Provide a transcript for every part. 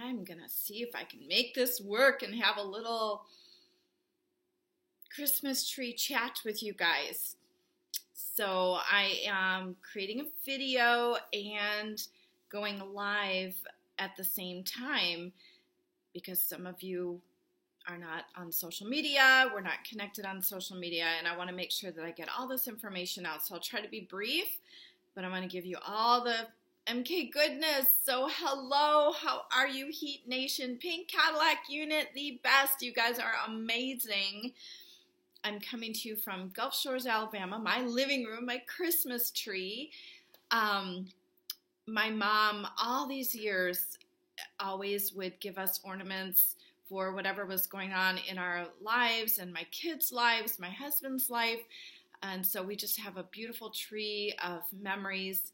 I'm going to see if I can make this work and have a little Christmas tree chat with you guys. So I am creating a video and going live at the same time because some of you are not on social media. We're not connected on social media, and I want to make sure that I get all this information out. So I'll try to be brief, but I want to give you all the MK goodness. So hello, how are you, Heat Nation? Pink Cadillac unit, the best. You guys are amazing. I'm coming to you from Gulf Shores, Alabama, my living room, my Christmas tree. My mom, all these years, always would give us ornaments for whatever was going on in our lives and my kids' lives, my husband's life. And so we just have a beautiful tree of memories.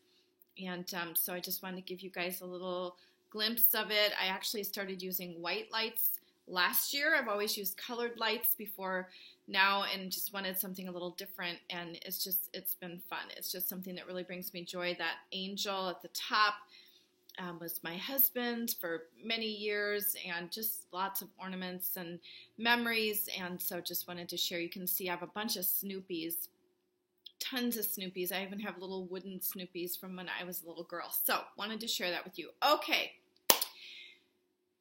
And so I just wanted to give you guys a little glimpse of it. I actually started using white lights last year. I've always used colored lights before now and just wanted something a little different. And it's been fun. It's just something that really brings me joy. That angel at the top was my husband for many years, and just lots of ornaments and memories. And so just wanted to share. You can see I have a bunch of Snoopies, tons of Snoopies. I even have little wooden Snoopies from when I was a little girl. So wanted to share that with you. Okay,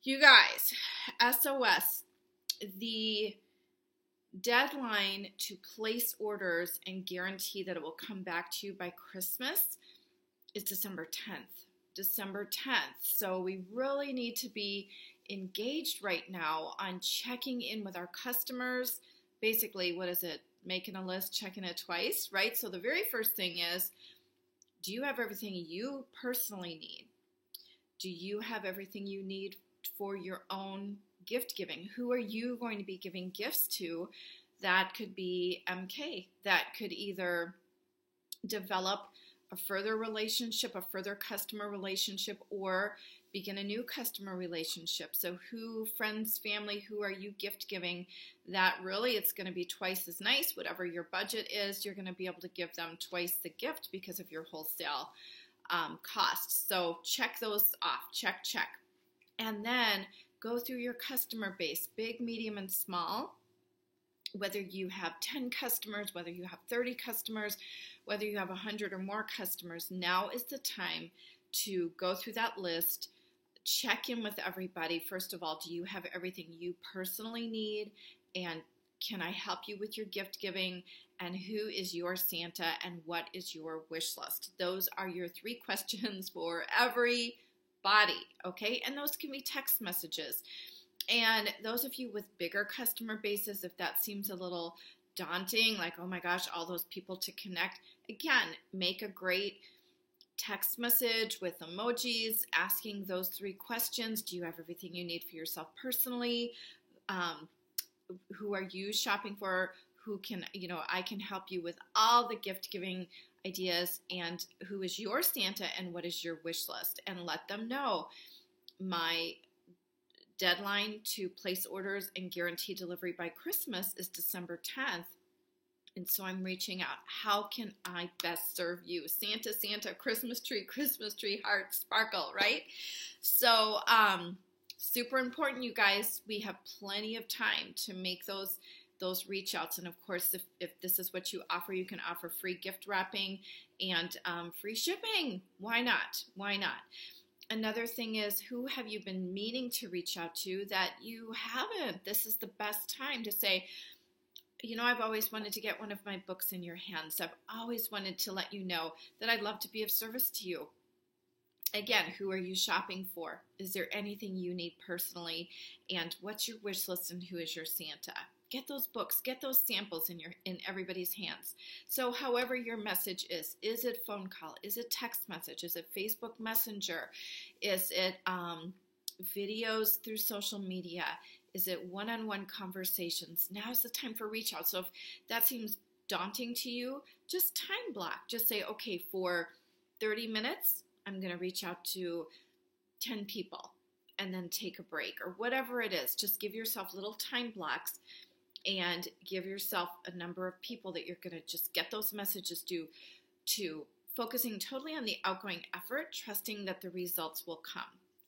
you guys, SOS, the deadline to place orders and guarantee that it will come back to you by Christmas is December 10th. December 10th. So we really need to be engaged right now on checking in with our customers. Basically, what is it? Making a list, checking it twice, right? So the very first thing is, do you have everything you personally need? Do you have everything you need for your own gift giving? Who are you going to be giving gifts to? That could be MK. That could either develop a further relationship, a further customer relationship, or begin a new customer relationship. So who, friends, family, who are you gift giving that really it's going to be twice as nice? Whatever your budget is, you're going to be able to give them twice the gift because of your wholesale costs. So check those off, check. And then go through your customer base, big, medium, and small. Whether you have 10 customers, whether you have 30 customers, whether you have 100 or more customers, now is the time to go through that list, check in with everybody. First of all, do you have everything you personally need? And can I help you with your gift giving? And who is your Santa? And what is your wish list? Those are your 3 questions for everybody, okay? And those can be text messages. And those of you with bigger customer bases, if that seems a little daunting, like, oh my gosh, all those people to connect, again, make a great text message with emojis asking those 3 questions. Do you have everything you need for yourself personally? Who are you shopping for? Who can, I can help you with all the gift giving ideas, and who is your Santa and what is your wish list? And let them know my deadline to place orders and guarantee delivery by Christmas is December 10th. And so I'm reaching out. How can I best serve you? Santa, Christmas tree, heart, sparkle, right? So, super important, you guys. We have plenty of time to make those reach outs. And of course, if this is what you offer, you can offer free gift wrapping and free shipping. Why not? Another thing is, who have you been meaning to reach out to that you haven't? This is the best time to say, I've always wanted to get one of my books in your hands. I've always wanted to let you know that I'd love to be of service to you. Again, who are you shopping for? Is there anything you need personally? And what's your wish list, and who is your Santa? Get those books, get those samples in everybody's hands. So however your message is it phone call? Is it text message? Is it Facebook Messenger? Is it videos through social media? Is it one-on-one conversations? Now's the time for reach out. So if that seems daunting to you, just time block. Just say, okay, for 30 minutes, I'm going to reach out to 10 people and then take a break or whatever it is. Just give yourself little time blocks and give yourself a number of people that you're going to just get those messages to focusing totally on the outgoing effort, trusting that the results will come.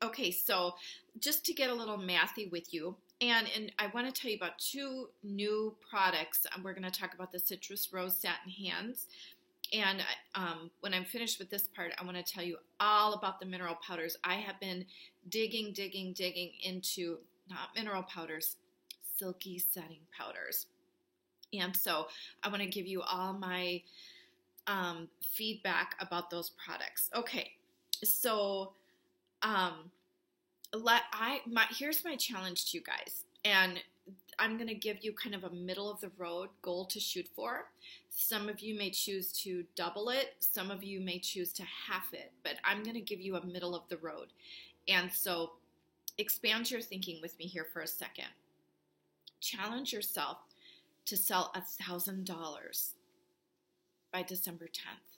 Okay, so just to get a little mathy with you, and I want to tell you about two new products. We're going to talk about the Citrus Rose Satin Hands. And when I'm finished with this part, I want to tell you all about the mineral powders. I have been digging into, not mineral powders, silky setting powders. And so I want to give you all my feedback about those products. Okay, so here's my challenge to you guys. And I'm going to give you kind of a middle of the road goal to shoot for. Some of you may choose to double it. Some of you may choose to half it, but I'm going to give you a middle of the road. And so expand your thinking with me here for a second. Challenge yourself to sell $1,000 by December 10th.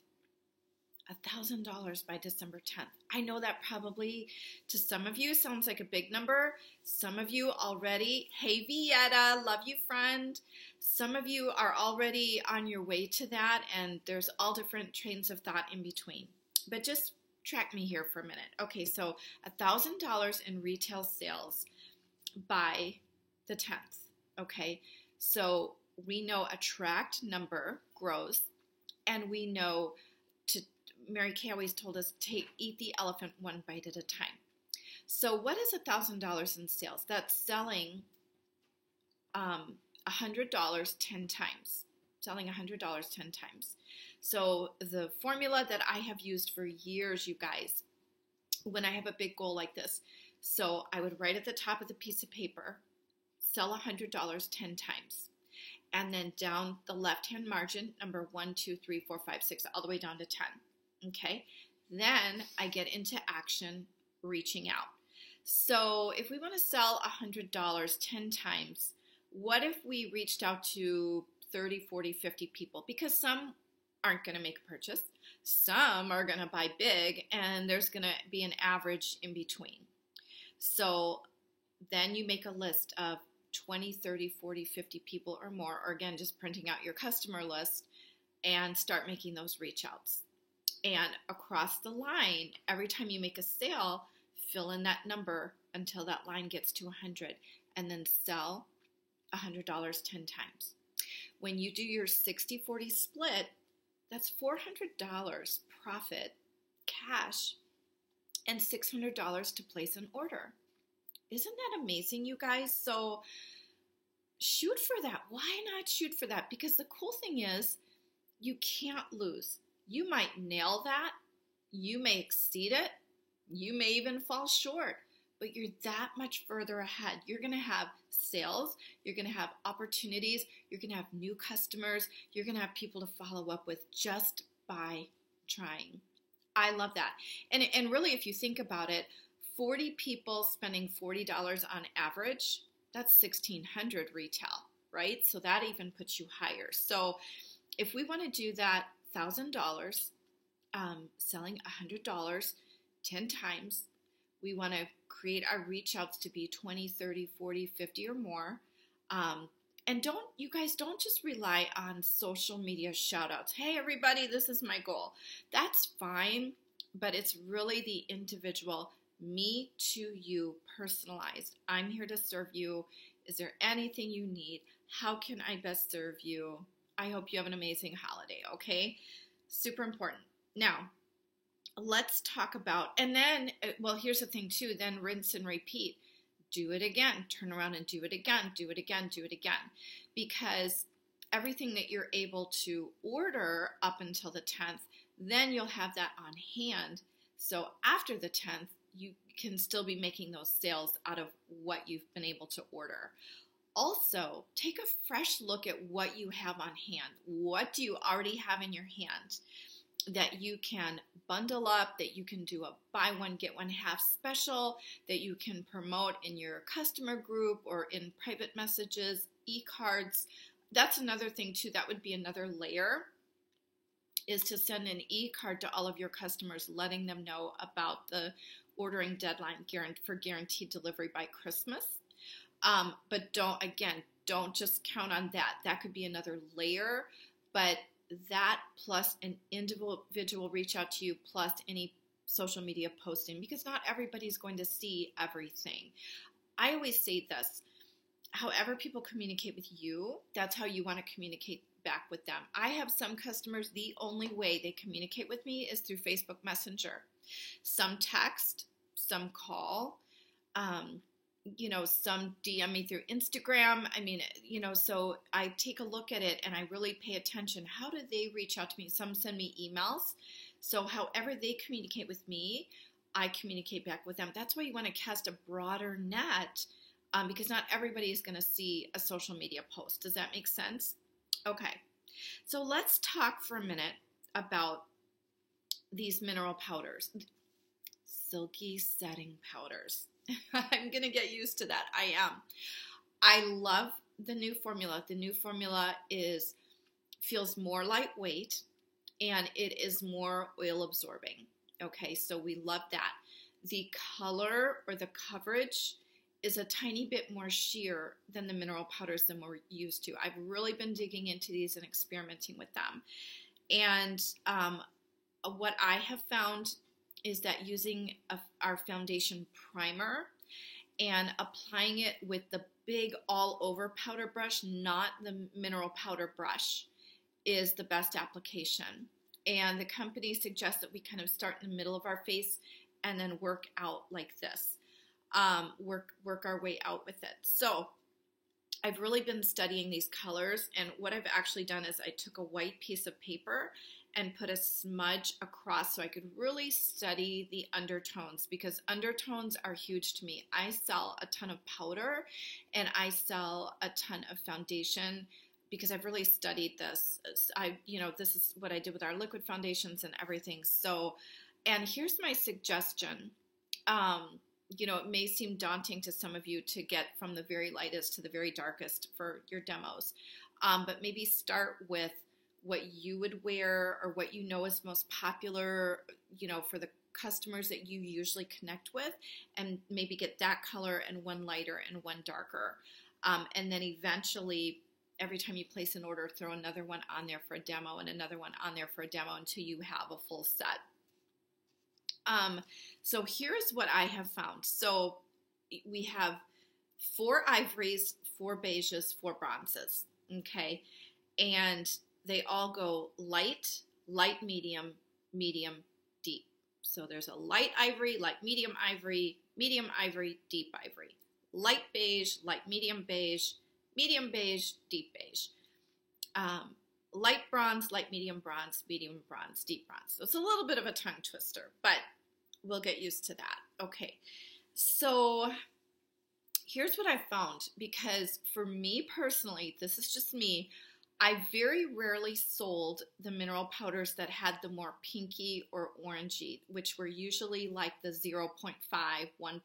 $1,000 by December 10th. I know that probably to some of you sounds like a big number. Some of you already, hey Vieta, love you friend. Some of you are already on your way to that, and there's all different trains of thought in between. But just track me here for a minute. Okay, so $1,000 in retail sales by the 10th. Okay, so we know a tracked number grows, and we know Mary Kay always told us to eat the elephant one bite at a time. So what is $1,000 in sales? That's selling $100 10 times. Selling $100 10 times. So the formula that I have used for years, you guys, when I have a big goal like this, so I would write at the top of the piece of paper, sell $100 10 times. And then down the left-hand margin, number 1, 2, 3, 4, 5, 6, all the way down to 10. Okay, then I get into action, reaching out. So if we want to sell $100 10 times, what if we reached out to 30, 40, 50 people? Because some aren't going to make a purchase, some are going to buy big, and there's going to be an average in between. So then you make a list of 20, 30, 40, 50 people or more, or again, just printing out your customer list and start making those reach outs. And across the line, every time you make a sale, fill in that number until that line gets to 100, and then sell $100 10 times. When you do your 60-40 split, that's $400 profit, cash, and $600 to place an order. Isn't that amazing, you guys? So shoot for that. Why not shoot for that? Because the cool thing is you can't lose. You might nail that, you may exceed it, you may even fall short, but you're that much further ahead. You're going to have sales, you're going to have opportunities, you're going to have new customers, you're going to have people to follow up with just by trying. I love that. And really, if you think about it, 40 people spending $40 on average, that's $1,600 retail, right? So that even puts you higher. So if we want to do that, $1,000, selling $100 10 times. We want to create our reach outs to be 20, 30, 40, 50 or more. And you guys don't just rely on social media shout outs. Hey, everybody, this is my goal. That's fine, but it's really the individual, me to you, personalized. I'm here to serve you. Is there anything you need? How can I best serve you? I hope you have an amazing holiday, okay? Super important. Now, let's talk about, and then, well, here's the thing too, then rinse and repeat. Do it again, turn around and do it again, do it again, do it again. Because everything that you're able to order up until the 10th, then you'll have that on hand. So after the 10th, you can still be making those sales out of what you've been able to order. Also, take a fresh look at what you have on hand. What do you already have in your hand that you can bundle up, that you can do a buy one, get one half special, that you can promote in your customer group or in private messages, e-cards. That's another thing too. That would be another layer, is to send an e-card to all of your customers, letting them know about the ordering deadline for guaranteed delivery by Christmas. But don't just count on that. That could be another layer, but that plus an individual reach out to you plus any social media posting because not everybody's going to see everything. I always say this, however people communicate with you, that's how you want to communicate back with them. I have some customers, the only way they communicate with me is through Facebook Messenger. Some text, some call, some DM me through Instagram. So I take a look at it and I really pay attention. How do they reach out to me? Some send me emails. So however they communicate with me, I communicate back with them. That's why you want to cast a broader net, because not everybody is going to see a social media post. Does that make sense? Okay. So let's talk for a minute about these mineral powders. Silky setting powders. I'm going to get used to that. I am. I love the new formula. The new formula feels more lightweight and it is more oil absorbing. Okay, so we love that. The color or the coverage is a tiny bit more sheer than the mineral powders than we're used to. I've really been digging into these and experimenting with them. And what I have found is that using our foundation primer and applying it with the big all-over powder brush, not the mineral powder brush, is the best application. And the company suggests that we kind of start in the middle of our face and then work out like this. Work our way out with it. So I've really been studying these colors, and what I've actually done is I took a white piece of paper and put a smudge across so I could really study the undertones, because undertones are huge to me. I sell a ton of powder and I sell a ton of foundation because I've really studied this. This is what I did with our liquid foundations and everything. So, and here's my suggestion. It may seem daunting to some of you to get from the very lightest to the very darkest for your demos, but maybe start with what you would wear or what you know is most popular, for the customers that you usually connect with, and maybe get that color and one lighter and one darker. And then eventually, every time you place an order, throw another one on there for a demo and another one on there for a demo until you have a full set. So here's what I have found. So we have 4 ivories, 4 beiges, 4 bronzes, okay? And they all go light, light, medium, medium, deep. So there's a light ivory, light medium ivory, deep ivory. Light beige, light medium beige, deep beige. Light bronze, light medium bronze, deep bronze. So it's a little bit of a tongue twister, but we'll get used to that. Okay, so here's what I found, because for me personally, this is just me, I very rarely sold the mineral powders that had the more pinky or orangey, which were usually like the 0.5, 1.5.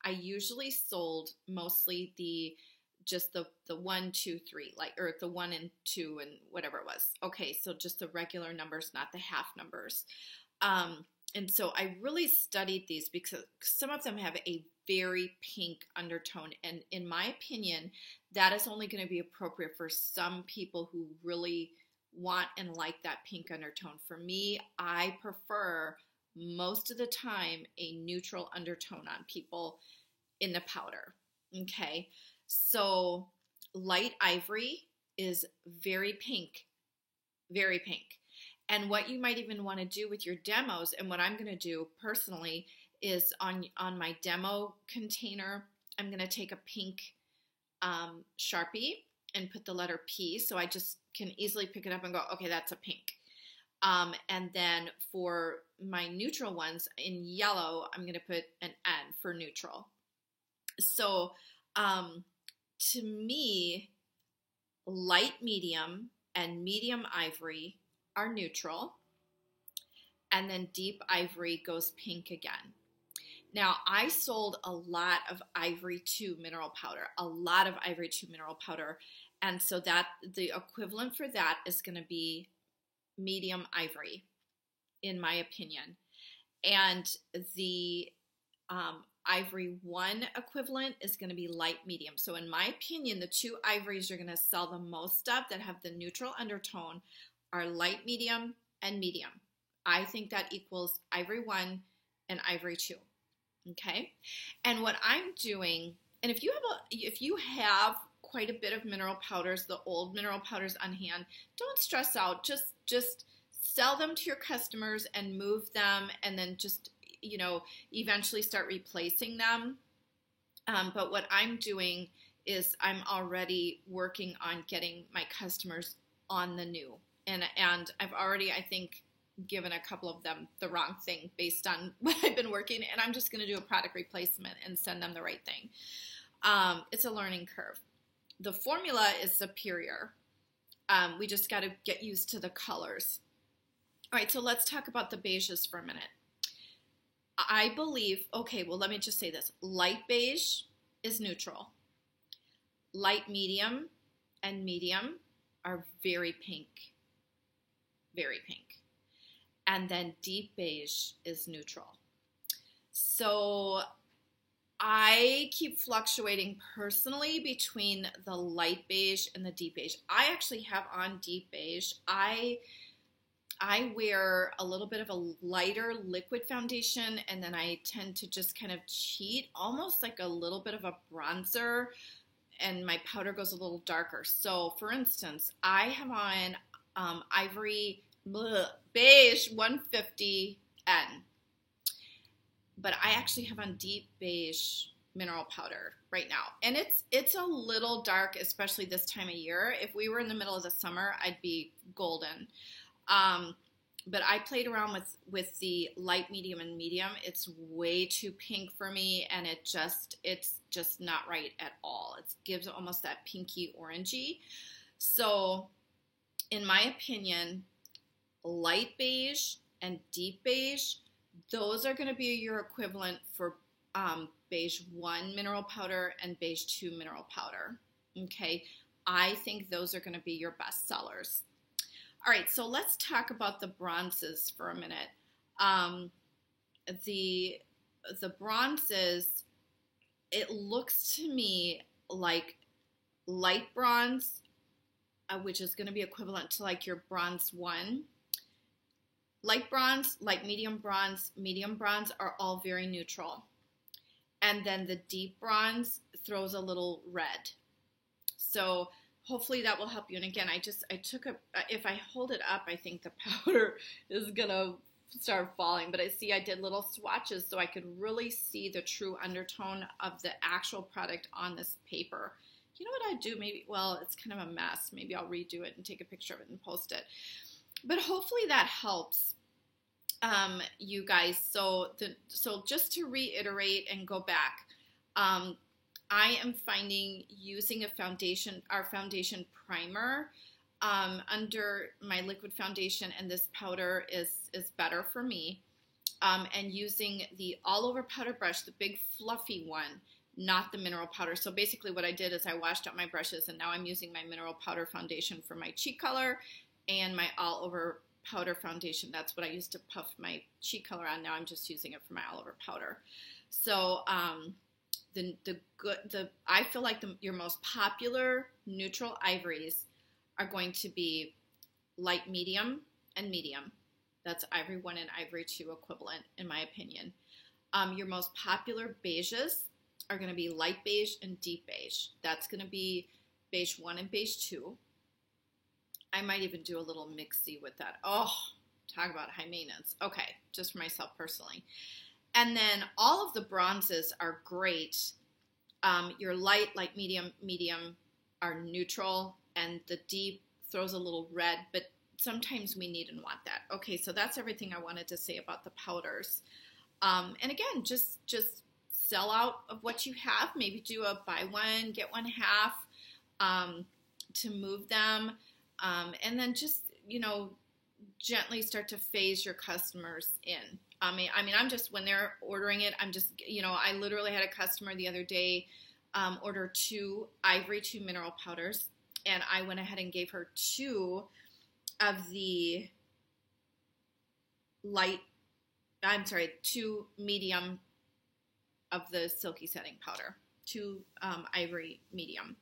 I usually sold mostly the 1, 2, 3, or the 1 and 2 and whatever it was. Okay, so just the regular numbers, not the half numbers. And so I really studied these because some of them have a very pink undertone. And in my opinion, that is only going to be appropriate for some people who really want and like that pink undertone. For me, I prefer most of the time a neutral undertone on people in the powder. Okay, so light ivory is very pink, very pink. And what you might even want to do with your demos, and what I'm going to do personally, is on my demo container, I'm going to take a pink Sharpie and put the letter P, so I just can easily pick it up and go, okay, that's a pink. And then for my neutral ones in yellow, I'm going to put an N for neutral. So to me, light medium and medium ivory are neutral, and then deep ivory goes pink again. Now, I sold a lot of Ivory 2 mineral powder, and so that the equivalent for that is going to be medium ivory, in my opinion. And the Ivory 1 equivalent is going to be light medium. So in my opinion, the 2 ivories you're going to sell the most of that have the neutral undertone are light medium and medium I think that equals Ivory 1 and Ivory 2. Okay? And what I'm doing, and if you have quite a bit of mineral powders, the old mineral powders on hand, don't stress out. Just sell them to your customers and move them, and then just, eventually start replacing them. But what I'm doing is I'm already working on getting my customers on the new. And I've already, I think, given a couple of them the wrong thing based on what I've been working, and I'm just going to do a product replacement and send them the right thing. It's a learning curve. The formula is superior. We just got to get used to the colors. All right, so let's talk about the beiges for a minute. I believe, okay, well, let me just say this. Light beige is neutral. Light medium and medium are very pink. Very pink. And then deep beige is neutral. So I keep fluctuating personally between the light beige and the deep beige. I actually have on deep beige. I wear a little bit of a lighter liquid foundation, and then I tend to just kind of cheat, almost like a little bit of a bronzer, and my powder goes a little darker. So, for instance, I have on Ivory Beige 150N, but I actually have on deep beige mineral powder right now, and it's a little dark, especially this time of year. If we were in the middle of the summer, I'd be golden. But I played around with the light, medium, and medium. It's way too pink for me, and it's just not right at all. It gives almost that pinky orangey. So, in my opinion, light beige and deep beige, those are going to be your equivalent for beige 1 mineral powder and beige 2 mineral powder. Okay, I think those are going to be your best sellers. All right, so let's talk about the bronzes for a minute. The bronzes, it looks to me like light bronze, which is going to be equivalent to like your bronze 1. Light bronze, light medium bronze are all very neutral. And then the deep bronze throws a little red. So hopefully that will help you. And again, if I hold it up, I think the powder is going to start falling. But I did little swatches so I could really see the true undertone of the actual product on this paper. You know what I'd do? It's kind of a mess. Maybe I'll redo it and take a picture of it and post it. But hopefully that helps you guys. So just to reiterate and go back, I am finding using our foundation primer under my liquid foundation, and this powder is better for me. And using the all over powder brush, the big fluffy one, not the mineral powder. So basically what I did is I washed out my brushes, and now I'm using my mineral powder foundation for my cheek color and my all over powder foundation. That's what I used to puff my cheek color on. Now I'm just using it for my all over powder. So I feel like your most popular neutral ivories are going to be light medium and medium. That's Ivory 1 and Ivory 2 equivalent, in my opinion. Your most popular beiges are going to be light beige and deep beige. That's going to be beige 1 and beige 2. I might even do a little mixy with that. Oh, talk about high maintenance. Okay, just for myself personally. And then all of the bronzes are great. Your light, medium are neutral, and the deep throws a little red, but sometimes we need and want that. Okay, so that's everything I wanted to say about the powders. And again, just sell out of what you have. Maybe do a buy one, get one half to move them. And then just, gently start to phase your customers in. I mean, I'm just, when they're ordering it, I'm just, I literally had a customer the other day order 2 Ivory 2 mineral powders, and I went ahead and gave her 2 of the 2 medium of the Silky Setting Powder, 2 Ivory medium.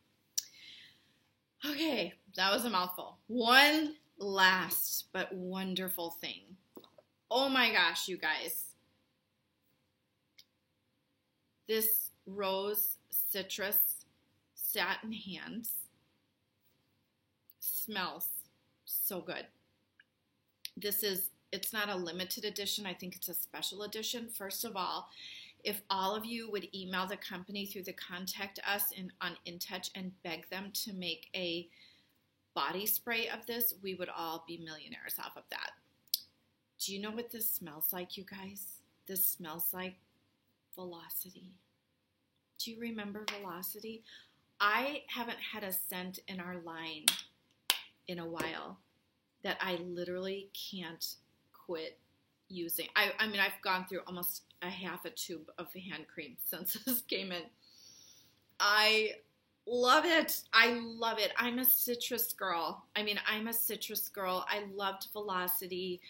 Okay, that was a mouthful. One last but wonderful thing. Oh my gosh, you guys. This rose citrus satin hands smells so good. It's not a limited edition. I think it's a special edition. First of all, if all of you would email the company through the contact us on InTouch and beg them to make a body spray of this, we would all be millionaires off of that. Do you know what this smells like, you guys? This smells like Velocity. Do you remember Velocity? I haven't had a scent in our line in a while that I literally can't quit using. I mean, I've gone through almost a half a tube of hand cream since this came in. I love it. I love it. I'm a citrus girl. I loved Velocity,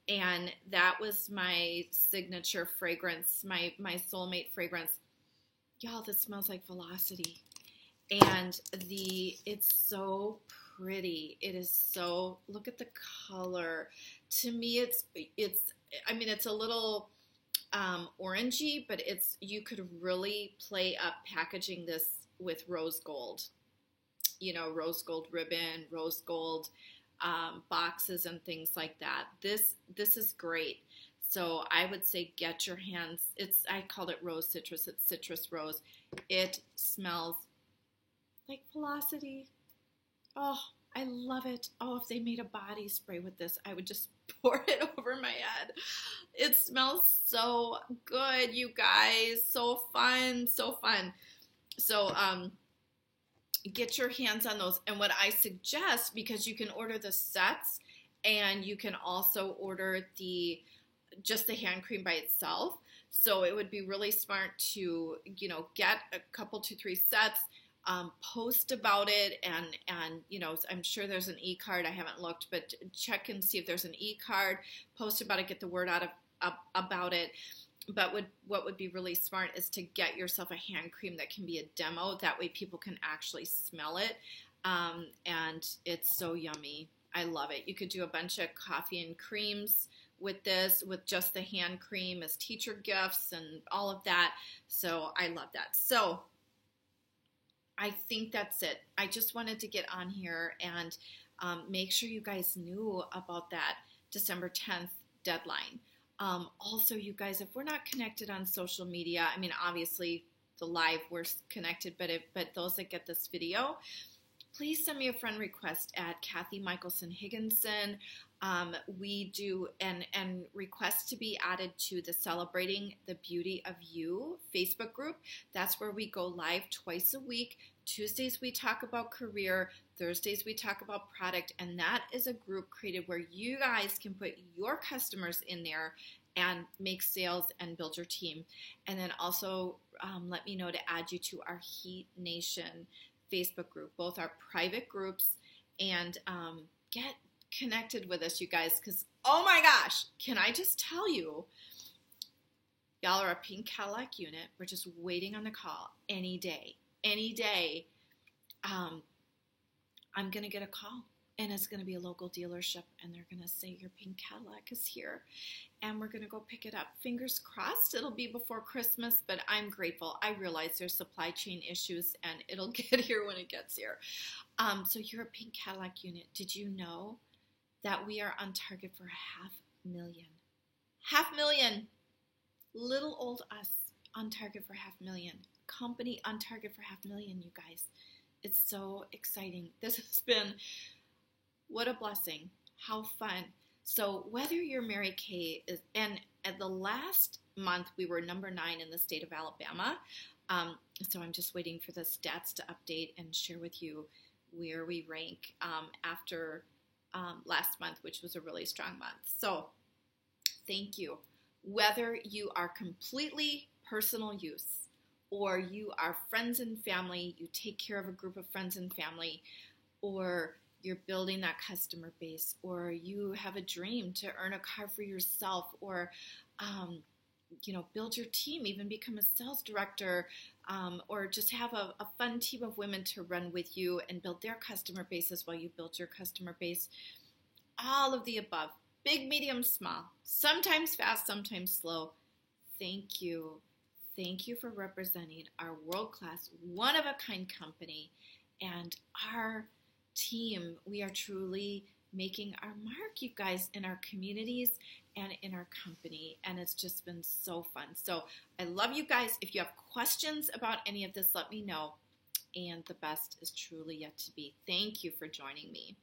and that was my signature fragrance, my soulmate fragrance. Y'all, this smells like Velocity. And it's so pretty. It is so, look at the color. To me, it's a little orangey, but you could really play up packaging this with rose gold. Rose gold ribbon, rose gold boxes and things like that. This is great. So I would say get your hands. I called it rose citrus. It's citrus rose. It smells like Velocity. Oh, I love it. Oh, if they made a body spray with this, I would just pour it over my head. It smells so good, you guys. So fun, so fun. So, get your hands on those. And what I suggest, because you can order the sets and you can also order just the hand cream by itself. So it would be really smart to, get a couple, 2-3 sets, post about it, and I'm sure there's an e-card. I haven't looked, but check and see if there's an e-card. Post about it, get the word out about it. But what would be really smart is to get yourself a hand cream that can be a demo. That way people can actually smell it, and it's so yummy. I love it. You could do a bunch of coffee and creams with this, with just the hand cream as teacher gifts and all of that. So I love that. So I think that's it. I just wanted to get on here and make sure you guys knew about that December 10th deadline. Also, you guys, if we're not connected on social media, I mean, obviously the live, we're connected, but those that get this video, please send me a friend request at Kathy Michelson Higginson. We do and request to be added to the Celebrating the Beauty of You Facebook group. That's where we go live twice a week. Tuesdays we talk about career, Thursdays we talk about product, and that is a group created where you guys can put your customers in there and make sales and build your team. And then also let me know to add you to our Heat Nation Facebook group. Both are private groups, and get connected with us, you guys, because oh my gosh, can I just tell you, y'all are a pink Cadillac unit. We're just waiting on the call any day. I'm gonna get a call, and it's gonna be a local dealership, and they're gonna say your pink Cadillac is here, and we're gonna go pick it up. Fingers crossed it'll be before Christmas, but I'm grateful. I realize there's supply chain issues, and it'll get here when it gets here. So you're a pink Cadillac unit. Did you know that we are on target for 500,000? 500,000. Little old us on target for 500,000. Company on target for 500,000, you guys. It's so exciting. This has been, what a blessing. How fun. So whether you're Mary Kay, and at the last month we were number 9 in the state of Alabama. So I'm just waiting for the stats to update and share with you where we rank after last month, which was a really strong month. So thank you. Whether you are completely personal use, or you are friends and family, you take care of a group of friends and family, or you're building that customer base, or you have a dream to earn a car for yourself, or build your team, even become a sales director, or just have a fun team of women to run with you and build their customer bases while you build your customer base. All of the above. Big, medium, small. Sometimes fast, sometimes slow. Thank you. Thank you for representing our world-class, one-of-a-kind company and our team. We are truly making our mark, you guys, in our communities and in our company. And it's just been so fun. So I love you guys. If you have questions about any of this, let me know. And the best is truly yet to be. Thank you for joining me.